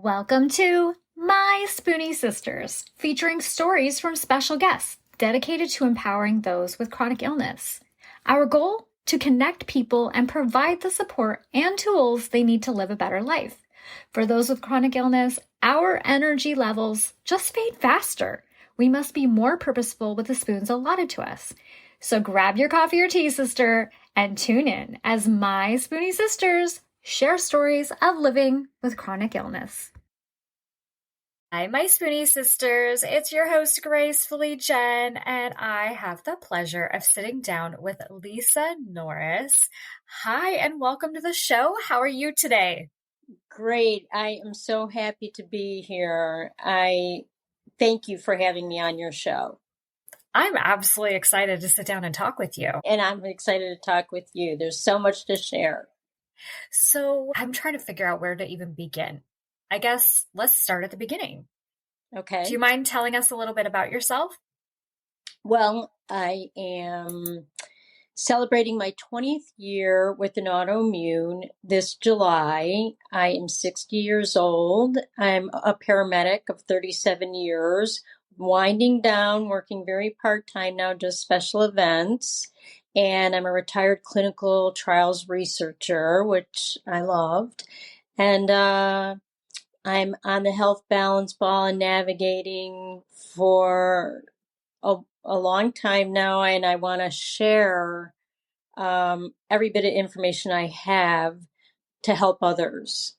Welcome to My Spoonie Sisters, featuring stories from special guests dedicated to empowering those with chronic illness. Our goal? To connect people and provide the support and tools they need to live a better life. For those with chronic illness, our energy levels just fade faster. We must be more purposeful with the spoons allotted to us. So grab your coffee or tea, sister, and tune in as My Spoonie Sisters share stories of living with chronic illness. Hi, my Spoonie Sisters. It's your host, Gracefully Jen, and I have the pleasure of sitting down with Lisa Norris. Hi, and welcome to the show. How are you today? Great. I am so happy to be here. I thank you for having me on your show. I'm absolutely excited to sit down and talk with you. And I'm excited to talk with you. There's so much to share. So I'm trying to figure out where to even begin. I guess let's start at the beginning. Okay. Do you mind telling us a little bit about yourself? Well, I am celebrating my 20th year with an autoimmune this July. I am 60 years old. I'm a paramedic of 37 years, winding down, working very part-time now, just special events. And I'm a retired clinical trials researcher, which I loved. And I'm on the health balance ball and navigating for a long time now, and I want to share every bit of information I have to help others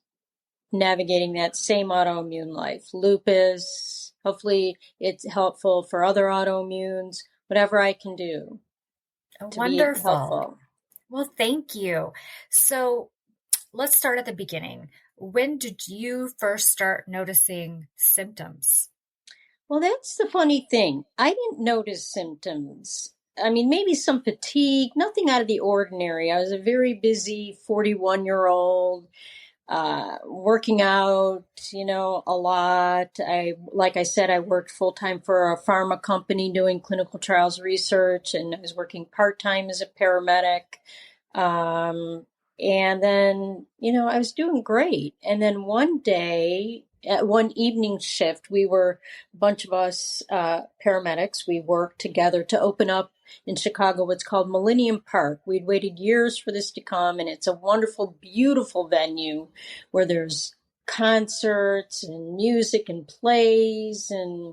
navigating that same autoimmune life. Lupus, hopefully it's helpful for other autoimmunes, whatever I can do to Wonderful. be helpful. Well, thank you. So let's start at the beginning. When did you first start noticing symptoms? Well, that's the funny thing. I didn't notice symptoms. I mean, maybe some fatigue, nothing out of the ordinary. I was a very busy 41-year-old, working out, a lot. Like I said, I worked full-time for a pharma company doing clinical trials research, and I was working part-time as a paramedic. And then, I was doing great. And then one day, at one evening shift, we were a bunch of us paramedics. We worked together to open up in Chicago what's called Millennium Park. We'd waited years for this to come, and it's a wonderful, beautiful venue where there's concerts and music and plays and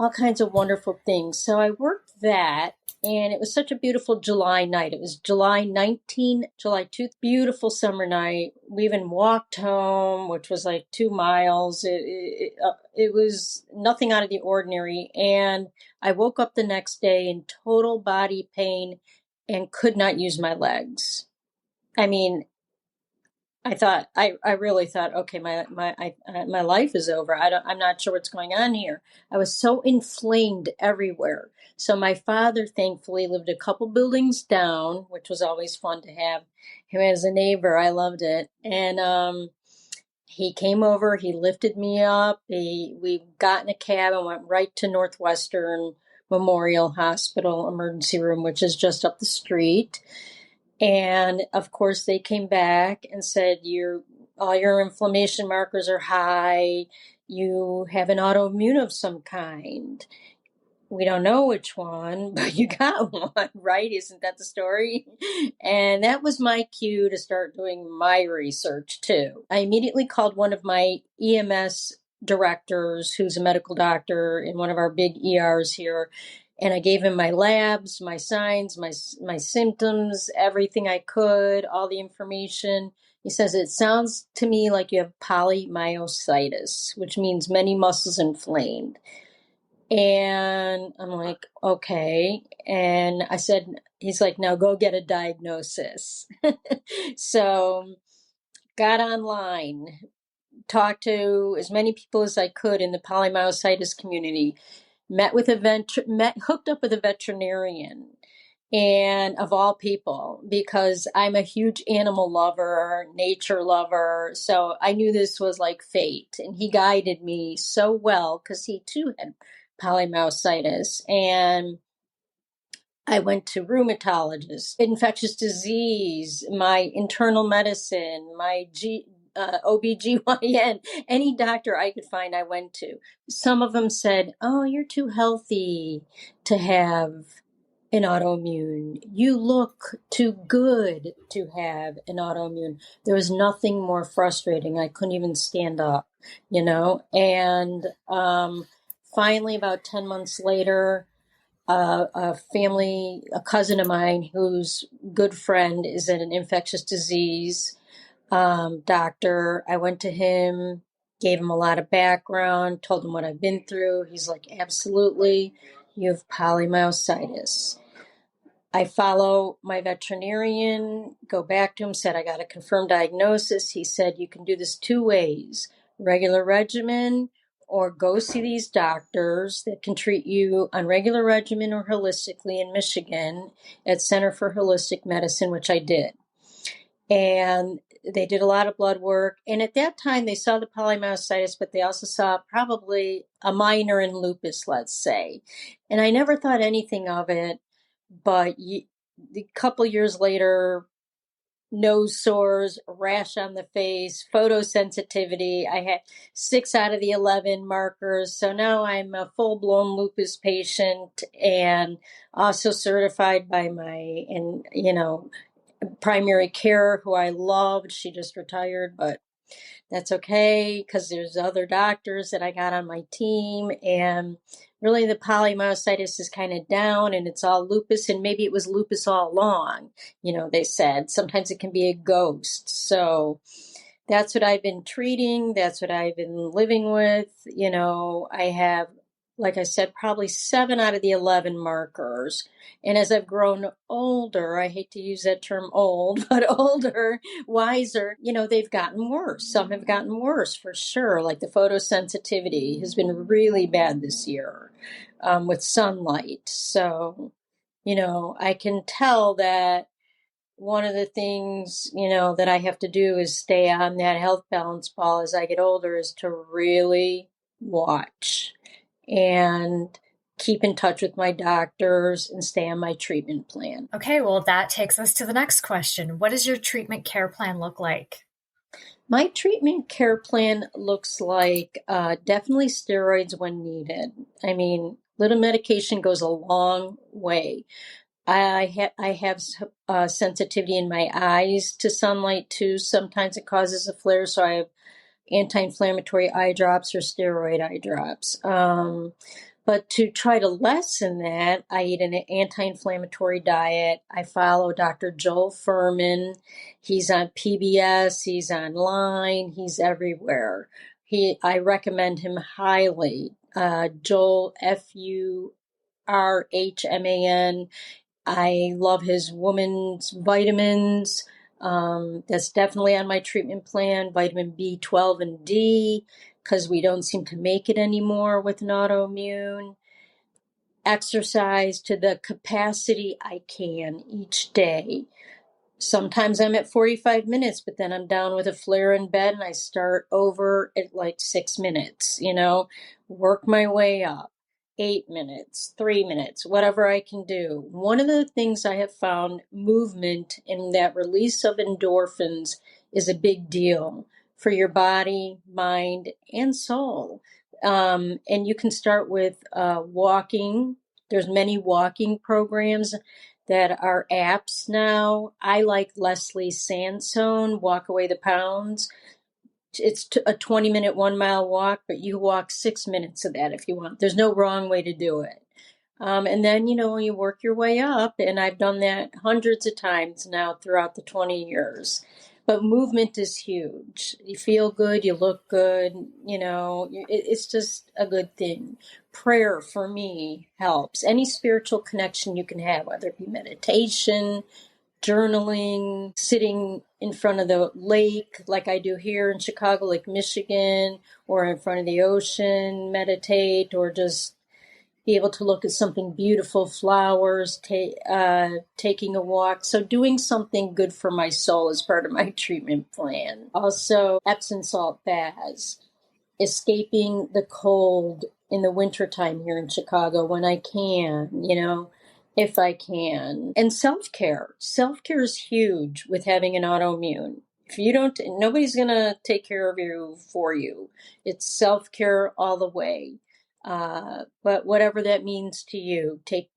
all kinds of wonderful things. So I worked that, and it was such a beautiful July night. It was July 2nd, beautiful summer night. We even walked home, which was like 2 miles. It was nothing out of the ordinary. And I woke up the next day in total body pain and could not use my legs. I mean, I really thought, okay, my life is over. I'm not sure what's going on here. I was so inflamed everywhere. So my father, thankfully, lived a couple buildings down, which was always fun to have him as a neighbor. I loved it. And he came over, he lifted me up. We got in a cab and went right to Northwestern Memorial Hospital emergency room, which is just up the street. And of course, they came back and said, all your inflammation markers are high. You have an autoimmune of some kind. We don't know which one, but you got one, right? Isn't that the story? And that was my cue to start doing my research too. I immediately called one of my EMS directors, who's a medical doctor in one of our big ERs here. And I gave him my labs, my signs, my symptoms, everything I could, all the information. He says, it sounds to me like you have polymyositis, which means many muscles inflamed. And I'm like, okay. And I said, he's like, now go get a diagnosis. So got online, talked to as many people as I could in the polymyositis community, hooked up with a veterinarian, and of all people, because I'm a huge animal lover, nature lover. So I knew this was like fate, and he guided me so well because he too had polymyositis. And I went to rheumatologists, infectious disease, my internal medicine, my OBGYN, any doctor I could find I went to. Some of them said, oh, you're too healthy to have an autoimmune. You look too good to have an autoimmune. There was nothing more frustrating. I couldn't even stand up, And finally, about 10 months later, a cousin of mine whose good friend is an infectious disease doctor. I went to him, gave him a lot of background, told him what I've been through. He's like, absolutely, you have polymyositis. I follow my veterinarian, go back to him, said I got a confirmed diagnosis. He said, you can do this two ways, regular regimen or go see these doctors that can treat you on regular regimen or holistically in Michigan at Center for Holistic Medicine, which I did. And they did a lot of blood work. And at that time, they saw the polymyositis, but they also saw probably a minor in lupus, let's say. And I never thought anything of it. But a couple years later, nose sores, rash on the face, photosensitivity. I had 6 out of the 11 markers. So now I'm a full-blown lupus patient and also certified by my, primary care, who I loved. She just retired, but that's okay because there's other doctors that I got on my team, and really the polymyositis is kind of down and it's all lupus, and maybe it was lupus all along. They said sometimes it can be a ghost. So that's what I've been treating. That's what I've been living with. I have, like I said, probably 7 out of the 11 markers. And as I've grown older, I hate to use that term old, but older, wiser, they've gotten worse. Some have gotten worse for sure. Like the photosensitivity has been really bad this year with sunlight. So, I can tell that one of the things, that I have to do is stay on that health balance ball as I get older is to really watch and keep in touch with my doctors and stay on my treatment plan. Okay, well, that takes us to the next question. What does your treatment care plan look like? My treatment care plan looks like definitely steroids when needed. I mean, little medication goes a long way. I have sensitivity in my eyes to sunlight too. Sometimes it causes a flare, so I have anti-inflammatory eye drops or steroid eye drops. But to try to lessen that, I eat an anti-inflammatory diet. I follow Dr. Joel Furman. He's on PBS. He's online. He's everywhere. I recommend him highly. Joel, Furhman. I love his woman's vitamins. That's definitely on my treatment plan, vitamin B12 and D, because we don't seem to make it anymore with an autoimmune. Exercise to the capacity I can each day. Sometimes I'm at 45 minutes, but then I'm down with a flare in bed and I start over at like 6 minutes, work my way up. 8 minutes, 3 minutes, whatever I can do. One of the things I have found, movement and that release of endorphins is a big deal for your body, mind, and soul. And you can start with walking. There's many walking programs that are apps now. I like Leslie Sansone, Walk Away the Pounds. It's a 20-minute 1-mile walk, but you walk 6 minutes of that if you want. There's no wrong way to do it. And then, you work your way up, and I've done that hundreds of times now throughout the 20 years. But movement is huge. You feel good, you look good, it's just a good thing. Prayer for me helps. Any spiritual connection you can have, whether it be meditation, journaling, sitting in front of the lake like I do here in Chicago, Lake Michigan, or in front of the ocean, meditate, or just be able to look at something beautiful, flowers, taking a walk. So doing something good for my soul is part of my treatment plan. Also, Epsom salt baths, escaping the cold in the wintertime here in Chicago when I can, if I can. And self-care. Self-care is huge with having an autoimmune. If you don't, nobody's going to take care of you for you. It's self-care all the way. But whatever that means to you, take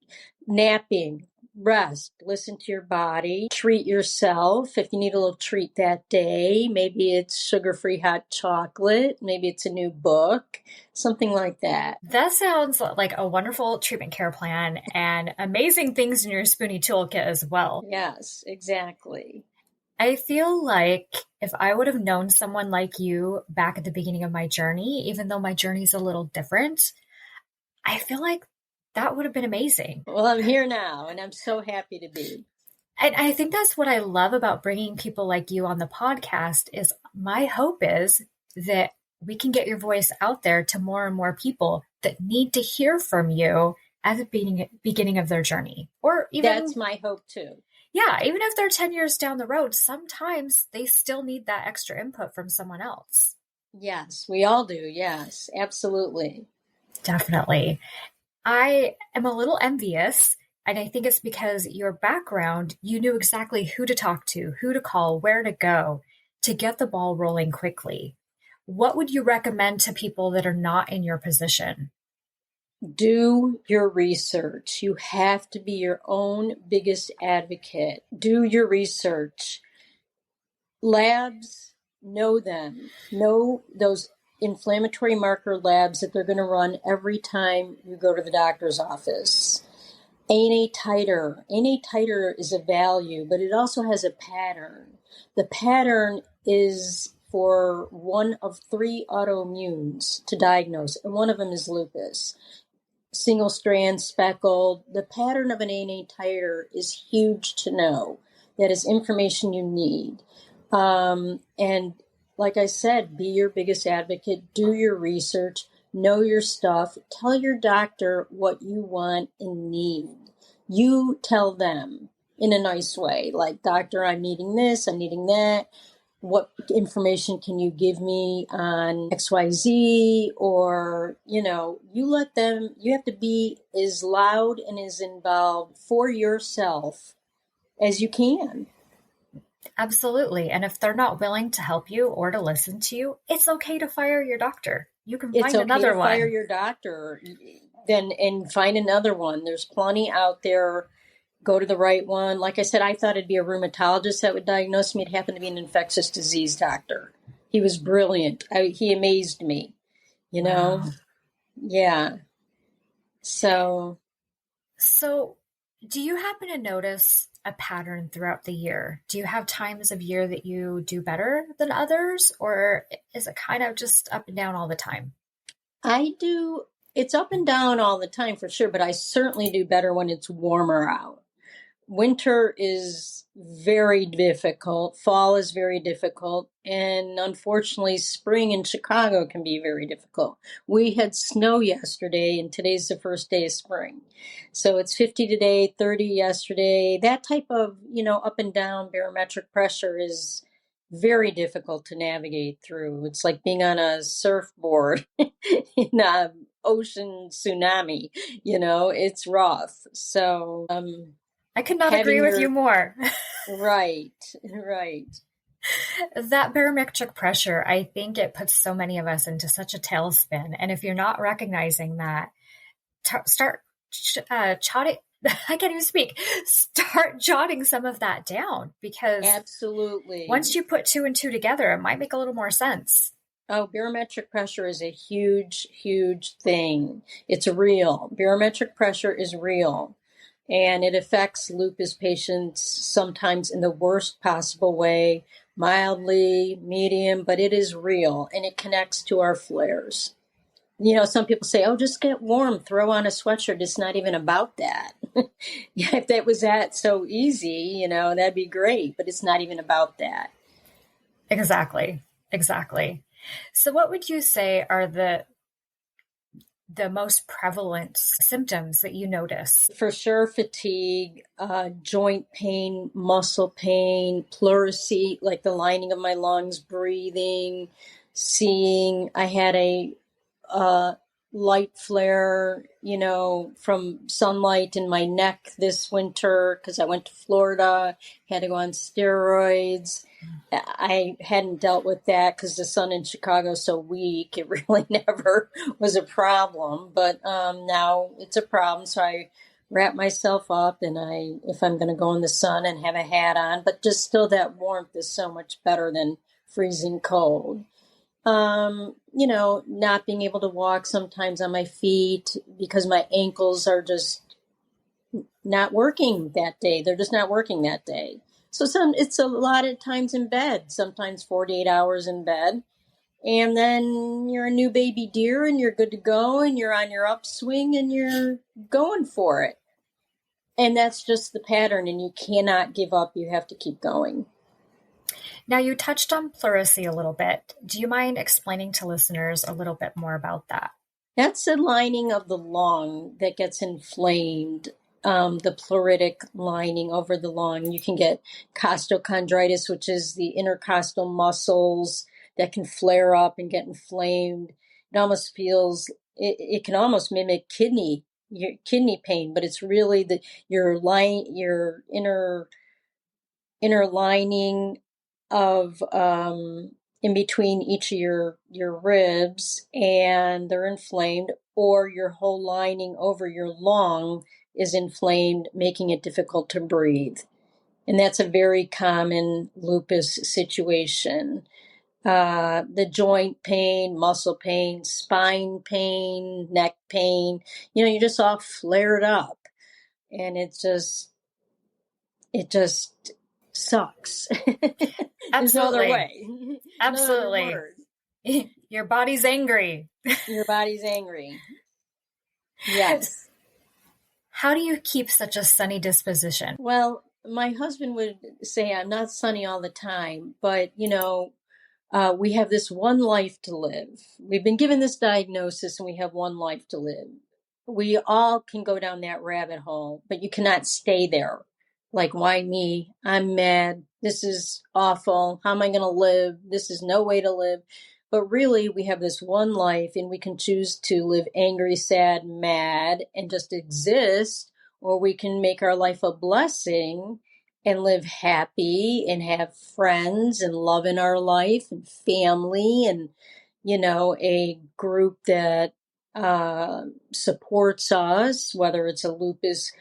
napping, rest, listen to your body, treat yourself. If you need a little treat that day, maybe it's sugar-free hot chocolate, maybe it's a new book, something like that. That sounds like a wonderful treatment care plan and amazing things in your Spoonie toolkit as well. Yes, exactly. I feel like if I would have known someone like you back at the beginning of my journey, even though my journey's a little different, I feel like that would have been amazing. Well, I'm here now, and I'm so happy to be. And I think that's what I love about bringing people like you on the podcast is my hope is that we can get your voice out there to more and more people that need to hear from you at the beginning of their journey. Or even that's my hope too. Yeah, even if they're 10 years down the road, sometimes they still need that extra input from someone else. Yes, we all do. Yes, absolutely. Definitely. I am a little envious, and I think it's because your background, you knew exactly who to talk to, who to call, where to go to get the ball rolling quickly. What would you recommend to people that are not in your position? Do your research. You have to be your own biggest advocate. Do your research. Labs, know them. Know those inflammatory marker labs that they're going to run every time you go to the doctor's office. ANA titer. ANA titer is a value, but it also has a pattern. The pattern is for one of 3 autoimmunes to diagnose, and one of them is lupus. Single strand, speckled. The pattern of an ANA titer is huge to know. That is information you need. And like I said, be your biggest advocate. Do your research. Know your stuff. Tell your doctor what you want and need. You tell them in a nice way, like, doctor, I'm needing this, I'm needing that. What information can you give me on XYZ? Or, you let them, you have to be as loud and as involved for yourself as you can. Absolutely. And if they're not willing to help you or to listen to you, it's okay to fire your doctor. You can find another one. Fire your doctor and find another one. There's plenty out there. Go to the right one. Like I said, I thought it'd be a rheumatologist that would diagnose me. It happened to be an infectious disease doctor. He was brilliant. He amazed me, Wow. Yeah. So do you happen to notice a pattern throughout the year? Do you have times of year that you do better than others, or is it kind of just up and down all the time? I do. It's up and down all the time for sure, but I certainly do better when it's warmer out. Winter is very difficult. Fall is very difficult. And unfortunately, spring in Chicago can be very difficult. We had snow yesterday, and today's the first day of spring. So it's 50 today, 30 yesterday. That type of, up and down barometric pressure is very difficult to navigate through. It's like being on a surfboard in an ocean tsunami. It's rough. So, I could not agree with you more. Right. That barometric pressure, I think it puts so many of us into such a tailspin. And if you're not recognizing that, start jotting. I can't even speak. Start jotting some of that down, because absolutely, once you put 2 and 2 together, it might make a little more sense. Oh, barometric pressure is a huge, huge thing. It's real. Barometric pressure is real. And it affects lupus patients sometimes in the worst possible way, mildly, medium, but it is real, and it connects to our flares. Some people say, oh, just get warm, throw on a sweatshirt. It's not even about that. If that was that so easy, that'd be great, but it's not even about that. Exactly. So what would you say are the most prevalent symptoms that you notice? For sure, fatigue, joint pain, muscle pain, pleurisy, like the lining of my lungs, breathing, seeing. I had a light flare, from sunlight in my neck this winter because I went to Florida, had to go on steroids. I hadn't dealt with that because the sun in Chicago is so weak. It really never was a problem, but now it's a problem. So I wrap myself up, and if I'm going to go in the sun, and have a hat on, but just still that warmth is so much better than freezing cold. Not being able to walk sometimes on my feet because my ankles are just not working that day. They're just not working that day. So it's a lot of times in bed, sometimes 48 hours in bed. And then you're a new baby deer and you're good to go and you're on your upswing and you're going for it. And that's just the pattern, and you cannot give up. You have to keep going. Now, you touched on pleurisy a little bit. Do you mind explaining to listeners a little bit more about that? That's the lining of the lung that gets inflamed, the pleuritic lining over the lung. You can get costochondritis, which is the intercostal muscles that can flare up and get inflamed. It almost feels, it can almost mimic your kidney pain, but it's really your inner lining of in between each of your ribs, and they're inflamed, or your whole lining over your lung is inflamed, making it difficult to breathe. And that's a very common lupus situation. The joint pain, muscle pain, spine pain, neck pain, you're just all flared up, and it just sucks. There's no other way. Absolutely. No other word. Your body's angry. Your body's angry. Yes. How do you keep such a sunny disposition? Well, my husband would say I'm not sunny all the time, but we have this one life to live. We've been given this diagnosis and we have one life to live. We all can go down that rabbit hole, but you cannot stay there. Like, why me? I'm mad. This is awful. How am I going to live? This is no way to live. But really, we have this one life, and we can choose to live angry, sad, mad, and just exist, or we can make our life a blessing and live happy and have friends and love in our life and family and, a group that supports us, whether it's a lupus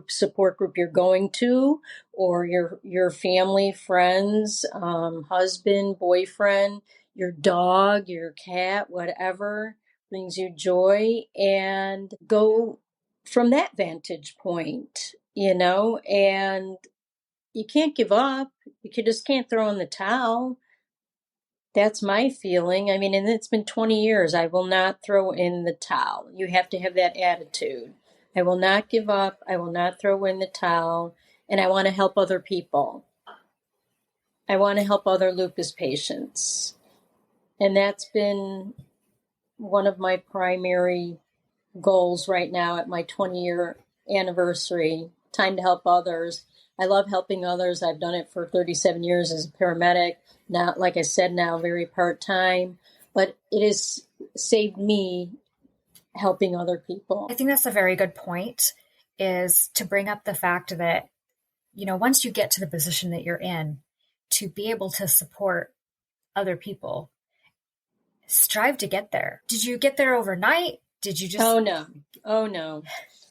support group you're going to, or your family, friends, husband, boyfriend, your dog, your cat, whatever brings you joy, and go from that vantage point, and you can't give up. You just can't throw in the towel. That's my feeling. I mean, and it's been 20 years. I will not throw in the towel. You have to have that attitude. I will not give up. I will not throw in the towel. And I want to help other people. I want to help other lupus patients. And that's been one of my primary goals right now at my 20-year anniversary. Time to help others. I love helping others. I've done it for 37 years as a paramedic. Now, like I said, now very part-time, but it has saved me helping other people. I think that's a very good point, is to bring up the fact that, once you get to the position that you're in, to be able to support other people, strive to get there. Did you get there overnight? Did you just... Oh, no.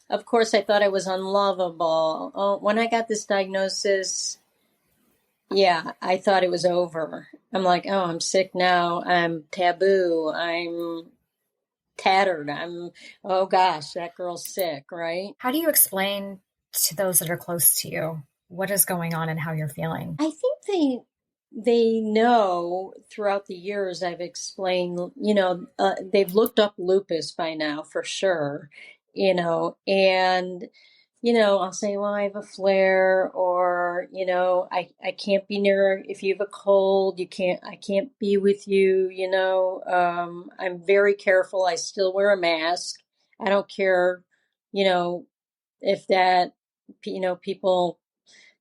Of course, I thought I was unlovable. Oh, when I got this diagnosis, yeah, I thought it was over. I'm like, oh, I'm sick now. I'm taboo. I'm tattered. Oh gosh, that girl's sick, right? How do you explain to those that are close to you what is going on and how you're feeling? I think they know throughout the years I've explained, they've looked up lupus by now for sure, and I'll say, well, I have a flare, or, I can't be near, if you have a cold, I can't be with you, I'm very careful. I still wear a mask. I don't care, if that, people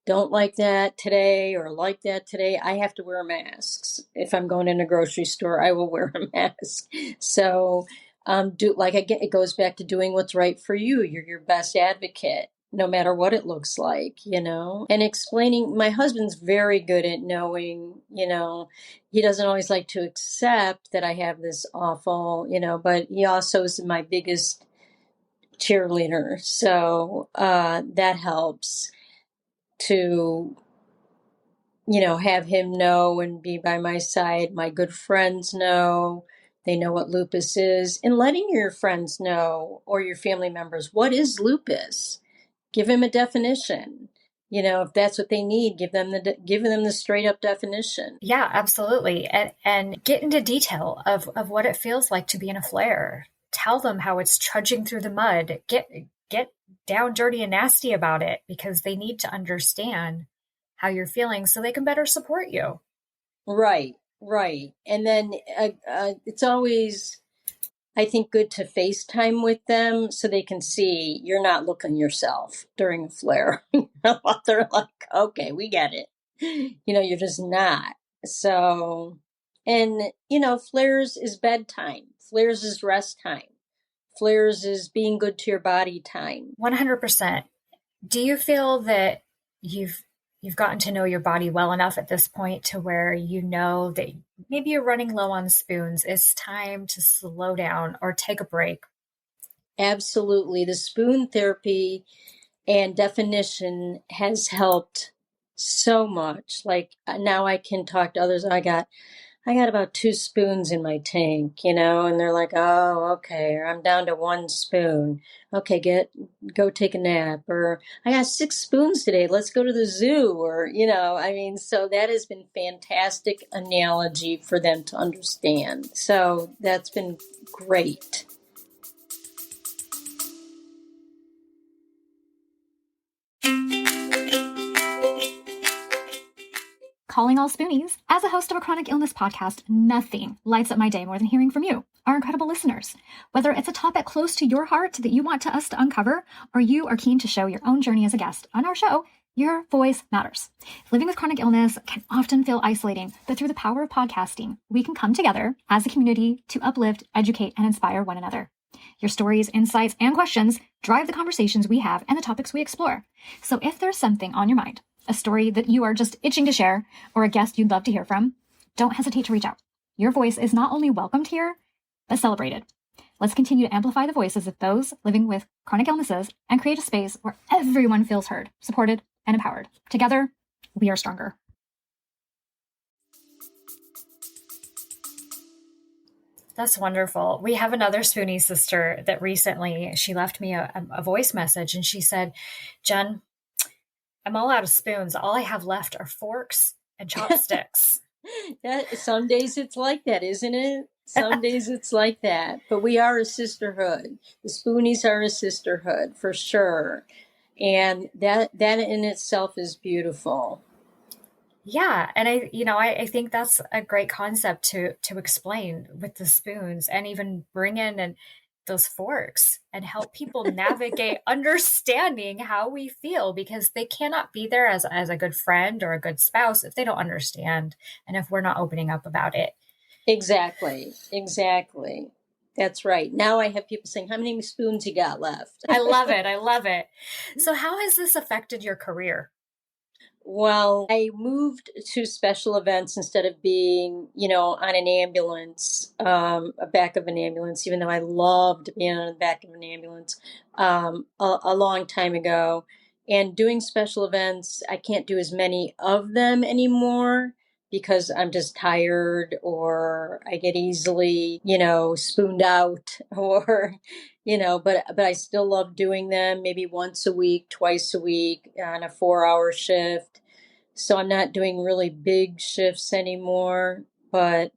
don't like that today or like that today. I have to wear masks. If I'm going in a grocery store, I will wear a mask. So, it goes back to doing what's right for you. You're your best advocate, no matter what it looks like, and explaining. My husband's very good at knowing, he doesn't always like to accept that I have this awful, but he also is my biggest cheerleader. So that helps to, have him know and be by my side. My good friends know. They know what lupus is. And letting your friends know, or your family members, what is lupus? Give him a definition. If that's what they need, give them the straight up definition. Yeah, absolutely. And get into detail of what it feels like to be in a flare. Tell them how it's trudging through the mud. Get down dirty and nasty about it, because they need to understand how you're feeling so they can better support you. Right. And then it's always, I think, good to FaceTime with them so they can see you're not looking yourself during a flare. They're like, okay, we get it. You're just not. So, and, flares is bedtime. Flares is rest time. Flares is being good to your body time. 100%. Do you feel that you've gotten to know your body well enough at this point to where you know that maybe you're running low on spoons? It's time to slow down or take a break. Absolutely. The spoon therapy and definition has helped so much. Like now I can talk to others. I got about 2 spoons in my tank, and they're like, oh, okay, or I'm down to 1 spoon. Okay, go take a nap. Or I got 6 spoons today. Let's go to the zoo. Or, so that has been fantastic analogy for them to understand. So that's been great. Calling all Spoonies. As a host of a chronic illness podcast, nothing lights up my day more than hearing from you, our incredible listeners. Whether it's a topic close to your heart that you want us to uncover, or you are keen to show your own journey as a guest on our show, your voice matters. Living with chronic illness can often feel isolating, but through the power of podcasting, we can come together as a community to uplift, educate, and inspire one another. Your stories, insights, and questions drive the conversations we have and the topics we explore. So if there's something on your mind, a story that you are just itching to share, or a guest you'd love to hear from, don't hesitate to reach out. Your voice is not only welcomed here, but celebrated. Let's continue to amplify the voices of those living with chronic illnesses and create a space where everyone feels heard, supported, and empowered. Together, we are stronger. That's wonderful. We have another Spoonie sister that recently, she left me a voice message, and she said, Jen, I'm all out of spoons. All I have left are forks and chopsticks. Some days it's like that, isn't it? Some days it's like that. But we are a sisterhood. The Spoonies are a sisterhood for sure. And that in itself is beautiful. Yeah. And I think that's a great concept to explain with the spoons, and even bring in those forks and help people navigate understanding how we feel, because they cannot be there as a good friend or a good spouse if they don't understand and if we're not opening up about it. Exactly. That's right. Now I have people saying, how many spoons you got left? I love it. So how has this affected your career? Well, I moved to special events instead of being, on an ambulance, a back of an ambulance, even though I loved being on the back of an ambulance a long time ago. And doing special events, I can't do as many of them anymore because I'm just tired, or I get easily, spooned out, or, but I still love doing them maybe once a week, twice a week on a 4-hour shift. So I'm not doing really big shifts anymore, but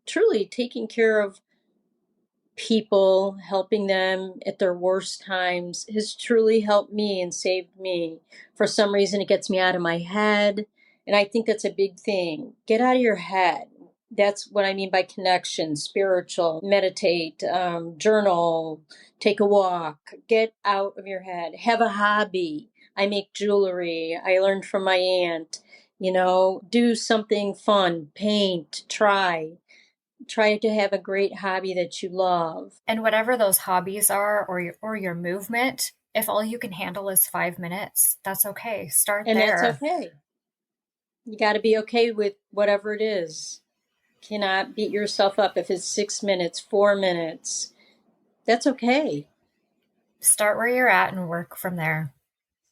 truly taking care of people, helping them at their worst times has truly helped me and saved me. For some reason, it gets me out of my head. And I think that's a big thing. Get out of your head. That's what I mean by connection, spiritual, meditate, journal, take a walk, get out of your head, have a hobby. I make jewelry. I learned from my aunt, do something fun, paint, try. Try to have a great hobby that you love. And whatever those hobbies are, or your movement, if all you can handle is 5 minutes, that's okay. Start And that's there. okay. You got to be okay with whatever it is. Cannot beat yourself up if it's 6 minutes, 4 minutes. That's okay. Start where you're at and work from there.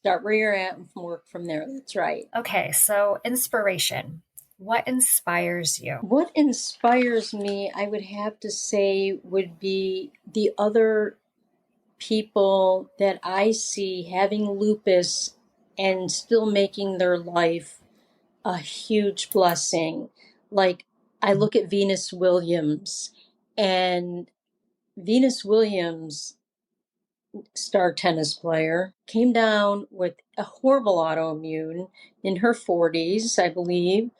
Start where you're at and work from there. That's right. Okay, so inspiration. What inspires you? What inspires me, I would have to say, would be the other people that I see having lupus and still making their life a huge blessing. Like, I look at Venus Williams, and Venus Williams, star tennis player, came down with a horrible autoimmune in her 40s, I believe.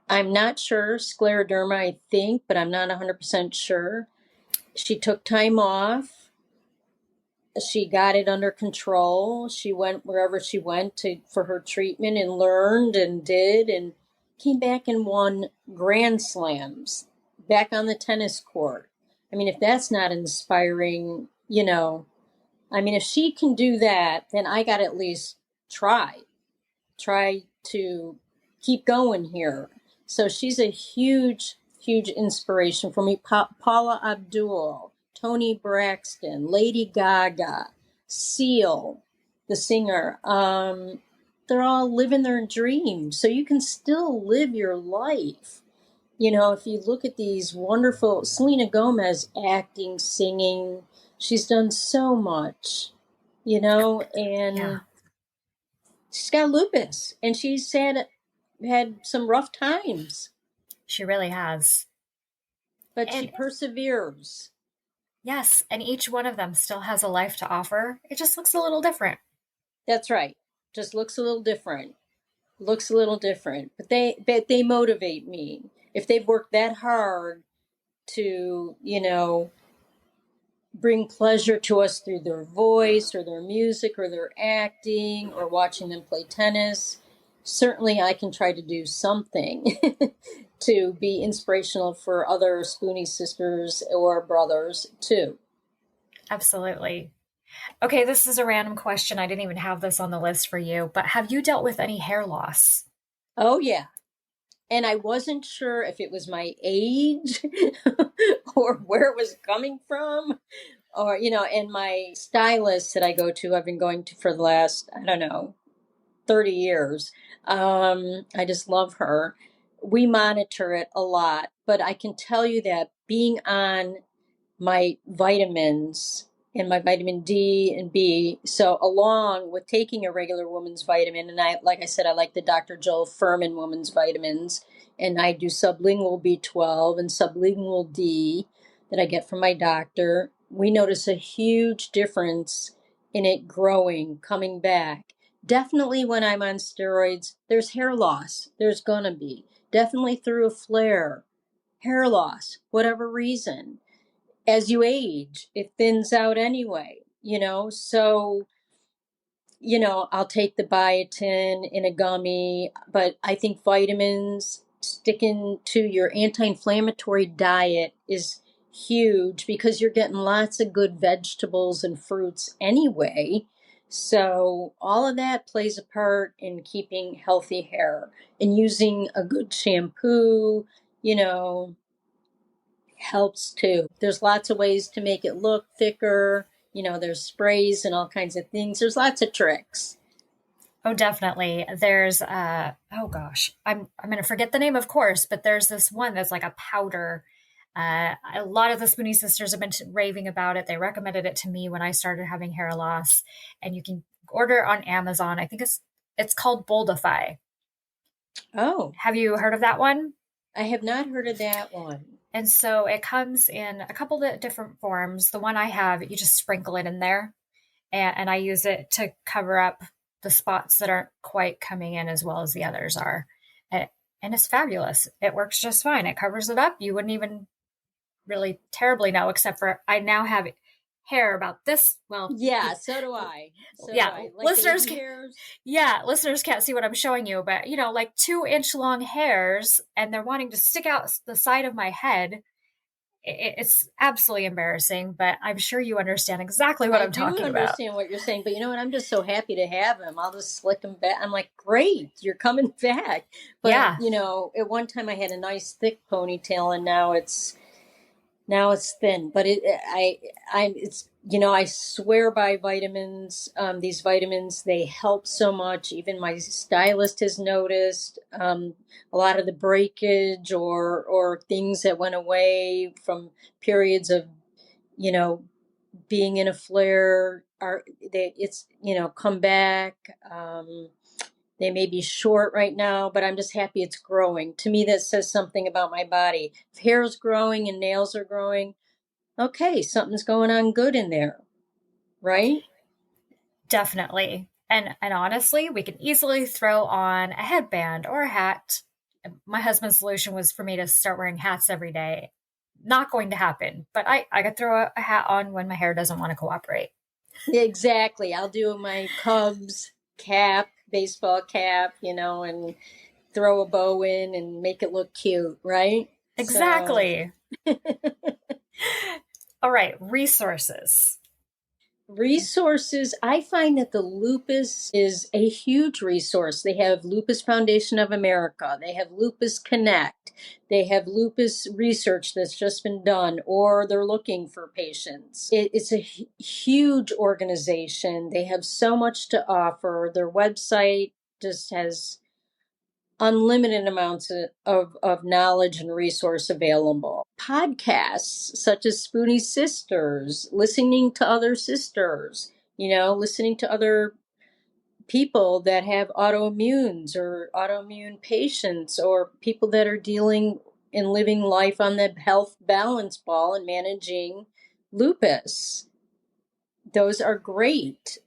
I'm not sure, scleroderma, I think, but I'm not 100% sure. She took time off. She got it under control. She went wherever she went for her treatment and learned and did, and came back and won Grand Slams back on the tennis court. I mean, if that's not inspiring, I mean, if she can do that, then I got to at least try to keep going here. So she's a huge, huge inspiration for me. Paula Abdul, Toni Braxton, Lady Gaga, Seal, the singer. They're all living their dreams. So you can still live your life. If you look at these wonderful, Selena Gomez, acting, singing, she's done so much, and Yeah, she's got lupus, and she's had some rough times, she really has. but she And perseveres. yes, and each one of them still has a life to offer. It just looks a little different. That's right. Just looks a little different. But they motivate me. If they've worked that hard to, bring pleasure to us through their voice or their music or their acting or watching them play tennis, certainly I can try to do something to be inspirational for other Spoonie sisters or brothers too. Absolutely. Okay, this is a random question. I didn't even have this on the list for you, but have you dealt with any hair loss? Oh yeah. And I wasn't sure if it was my age or where it was coming from, or, and my stylist that I go to, I've been going to for the last, I don't know, 30 years. I just love her. We monitor it a lot, but I can tell you that being on my vitamins and my vitamin D and B, so along with taking a regular woman's vitamin, and like I said, I like the Dr. Joel Furman woman's vitamins, and I do sublingual B12 and sublingual D that I get from my doctor. We notice a huge difference in it growing, coming back. Definitely when I'm on steroids, there's hair loss. There's gonna be. Definitely through a flare, hair loss, whatever reason. As you age, it thins out anyway, so, I'll take the biotin in a gummy, but I think vitamins, sticking to your anti-inflammatory diet is huge because you're getting lots of good vegetables and fruits anyway. So all of that plays a part in keeping healthy hair, and using a good shampoo, helps too. There's lots of ways to make it look thicker. There's sprays and all kinds of things. There's lots of tricks. Oh, definitely. There's oh gosh, I'm gonna forget the name, of course, but there's this one that's like a powder. A lot of the Spoonie sisters have been raving about it. They recommended it to me when I started having hair loss, and you can order it on Amazon. I think it's called Boldify. Oh, Have you heard of that one? I have not heard of that one. And so it comes in a couple of different forms. The one I have, you just sprinkle it in there, and I use it to cover up the spots that aren't quite coming in as well as the others are. And, and it's fabulous. It works just fine. It covers it up. You wouldn't even really terribly know, except for I now have hair about this. Well, Yeah, so do I. yeah, Like listeners, baby hairs. yeah, listeners can't see what I'm showing you, but like 2-inch long hairs, and they're wanting to stick out the side of my head. It's absolutely embarrassing, but I'm sure you understand exactly what I I'm do talking about. understand what you're saying, but you know what? I'm just so happy to have him. I'll just slick him back. I'm like, great, you're coming back. But Yeah, at one time I had a nice thick ponytail, and now it's thin. But it's I swear by vitamins. These vitamins, they help so much. Even my stylist has noticed a lot of the breakage or things that went away from periods of you know being in a flare it's come back. They may be short right now, but I'm just happy it's growing. To me, that says something about my body. If hair's growing and nails are growing, okay, something's going on good in there, right? definitely. And honestly, we can easily throw on a headband or a hat. My husband's solution was for me to start wearing hats every day. Not going to happen, but I could throw a hat on when my hair doesn't want to cooperate. Exactly. I'll do my Cubs cap, baseball cap, and throw a bow in and make it look cute, right? So Exactly. All right, resources. resources, I find that the lupus is a huge resource. They have Lupus Foundation of America, they have Lupus Connect, they have lupus research that's just been done, or they're looking for patients. It's a huge organization. They have so much to offer. Their website just has unlimited amounts of knowledge and resource available. Podcasts such as Spoonie Sisters, listening to other sisters, listening to other people that have autoimmunes or autoimmune patients or people that are dealing and living life on the health balance ball and managing lupus. Those are great.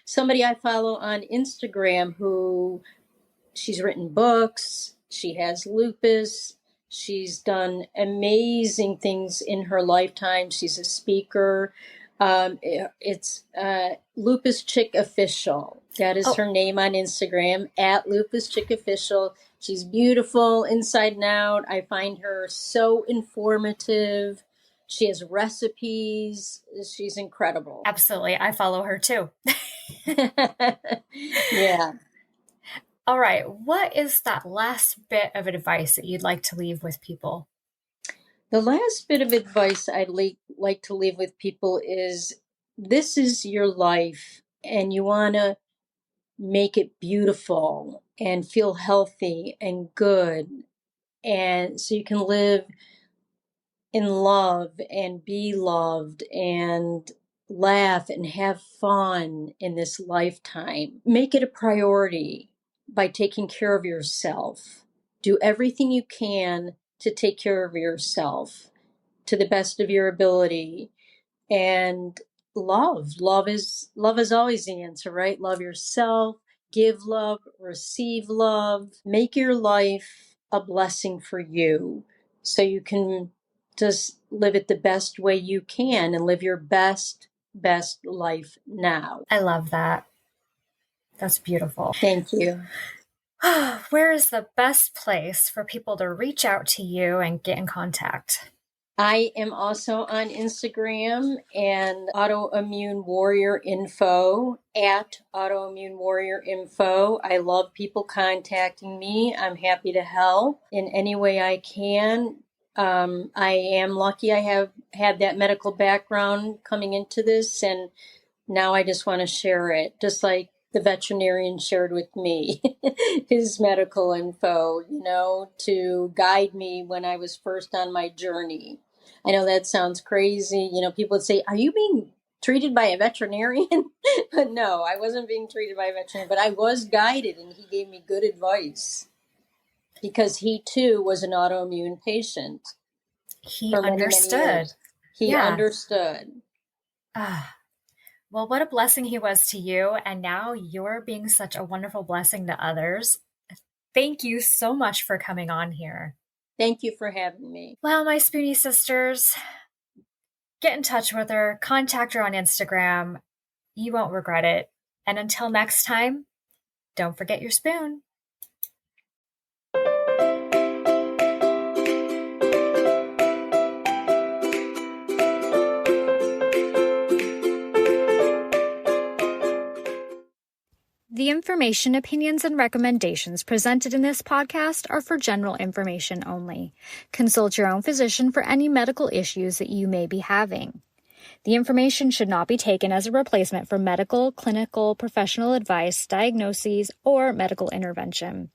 Somebody I follow on Instagram who she's written books. She has lupus. She's done amazing things in her lifetime. She's a speaker. It's Lupus Chick Official. That is her name on Instagram, at Lupus Chick Official. She's beautiful inside and out. I find her so informative. She has recipes. She's incredible. Absolutely. I follow her too. Yeah. All right. What is that last bit of advice that you'd like to leave with people? The last bit of advice I'd like to leave with people is this is your life, and you want to make it beautiful and feel healthy and good. And so you can live in love and be loved and laugh and have fun in this lifetime. Make it a priority by taking care of yourself. Do everything you can to take care of yourself to the best of your ability. And love is always the answer, right? Love yourself, give love, receive love, make your life a blessing for you so you can just live it the best way you can and live your best life now. I love that. That's beautiful. Thank you. Where is the best place for people to reach out to you and get in contact? I am also on Instagram and Autoimmune Warrior Info, at Autoimmune Warrior Info. I love people contacting me. I'm happy to help in any way I can. I am lucky I have had that medical background coming into this, and now I just want to share it, just like the veterinarian shared with me his medical info, to guide me when I was first on my journey. I know that sounds crazy. People would say, are you being treated by a veterinarian? But no, I wasn't being treated by a veterinarian, but I was guided, and he gave me good advice because he too was an autoimmune patient. He For many, understood. many years. He understood. Well, what a blessing he was to you. And now you're being such a wonderful blessing to others. Thank you so much for coming on here. Thank you for having me. Well, my Spoonie sisters, get in touch with her, contact her on Instagram. You won't regret it. And until next time, don't forget your spoon. The information, opinions, and recommendations presented in this podcast are for general information only. Consult your own physician for any medical issues that you may be having. The information should not be taken as a replacement for medical, clinical, professional advice, diagnoses, or medical intervention.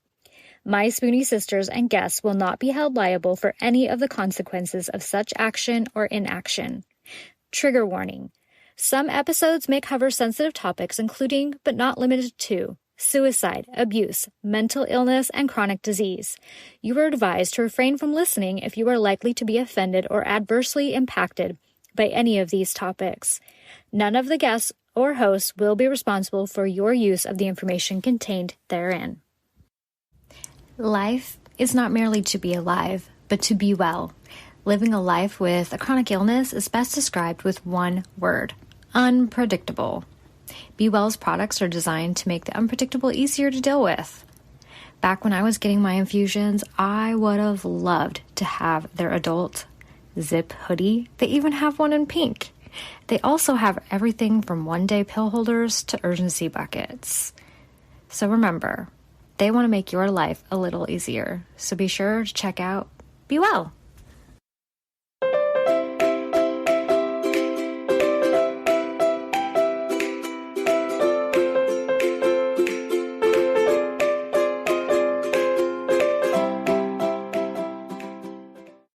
My Spoonie sisters and guests will not be held liable for any of the consequences of such action or inaction. Trigger warning. Some episodes may cover sensitive topics including, but not limited to, suicide, abuse, mental illness, and chronic disease. You are advised to refrain from listening if you are likely to be offended or adversely impacted by any of these topics. None of the guests or hosts will be responsible for your use of the information contained therein. Life is not merely to be alive, but to be well. Living a life with a chronic illness is best described with one word: unpredictable. Be Well's products are designed to make the unpredictable easier to deal with. Back when I was getting my infusions, I would have loved to have their adult zip hoodie. They even have one in pink. They also have everything from one-day pill holders to urgency buckets. So remember, they want to make your life a little easier. So be sure to check out Be Well.